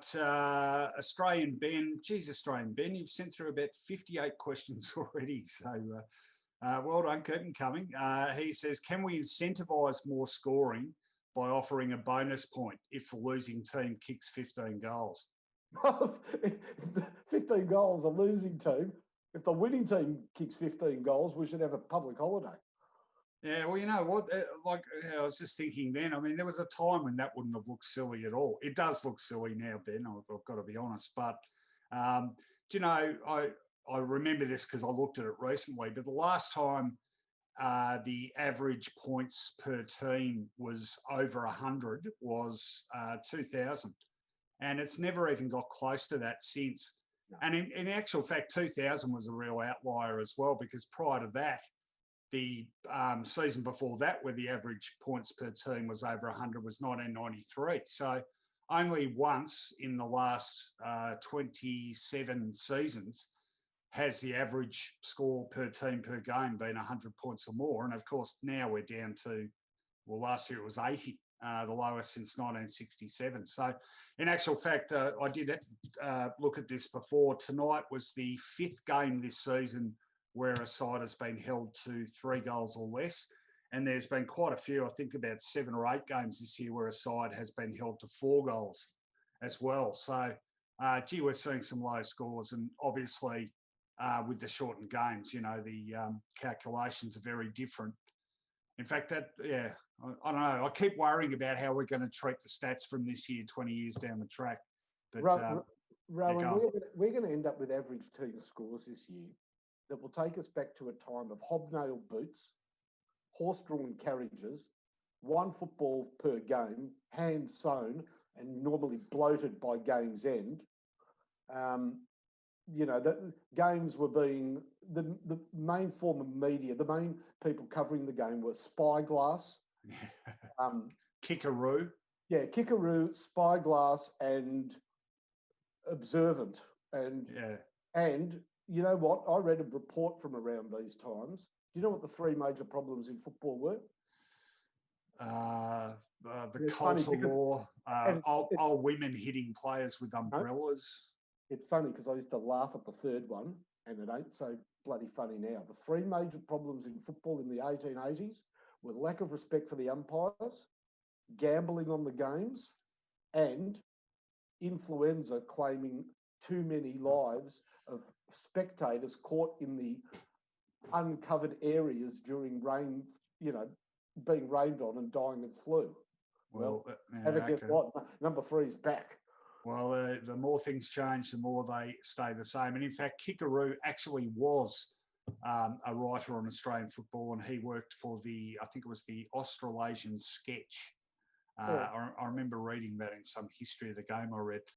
But Australian Ben, Australian Ben, you've sent through about 58 questions already. So well done, keep them coming. He says, can we incentivise more scoring by offering a bonus point if the losing team kicks 15 goals? 15 goals, a losing team. If the winning team kicks 15 goals, we should have a public holiday. Yeah, well, you know what? Like, I was just thinking then, I mean, there was a time when that wouldn't have looked silly at all. It does look silly now, Ben, I've got to be honest. But, do you know, I remember this because I looked at it recently, but the last time the average points per team was over 100 was 2000. And it's never even got close to that since. No. And in actual fact, 2000 was a real outlier as well, because prior to that, the season before that, where the average points per team was over 100, was 1993. So only once in the last 27 seasons has the average score per team per game been 100 points or more. And of course, now we're down to, well, last year it was 80, the lowest since 1967. So in actual fact, I did look at this before. Tonight was the 5th game this season where a side has been held to 3 goals or less. And there's been quite a few, I think about 7 or 8 games this year where a side has been held to 4 goals as well. So, gee, we're seeing some low scores. And obviously, with the shortened games, you know, the calculations are very different. In fact, I don't know. I keep worrying about how we're going to treat the stats from this year, 20 years down the track. But Rowan, we're going to end up with average team scores this year that will take us back to a time of hobnail boots, horse-drawn carriages, 1 football per game, hand-sewn, and normally bloated by game's end. You know, the games were being, the main form of media, the main people covering the game were Spyglass. Kickaroo. Yeah, Kickaroo, Spyglass, and Observant. And you know what? I read a report from around these times. Do you know what the 3 major problems in football were? The culture war, old women hitting players with umbrellas. It's funny because I used to laugh at the 3rd one, and it ain't so bloody funny now. The 3 major problems in football in the 1880s were lack of respect for the umpires, gambling on the games, and influenza claiming too many lives of spectators caught in the uncovered areas during rain, you know, being rained on and dying of flu. Well, have a guess what? Number 3 is back. Well, the more things change, the more they stay the same. And in fact, Kickaroo actually was a writer on Australian football, and he worked for I think it was the Australasian Sketch. I remember reading that in some history of the game I read.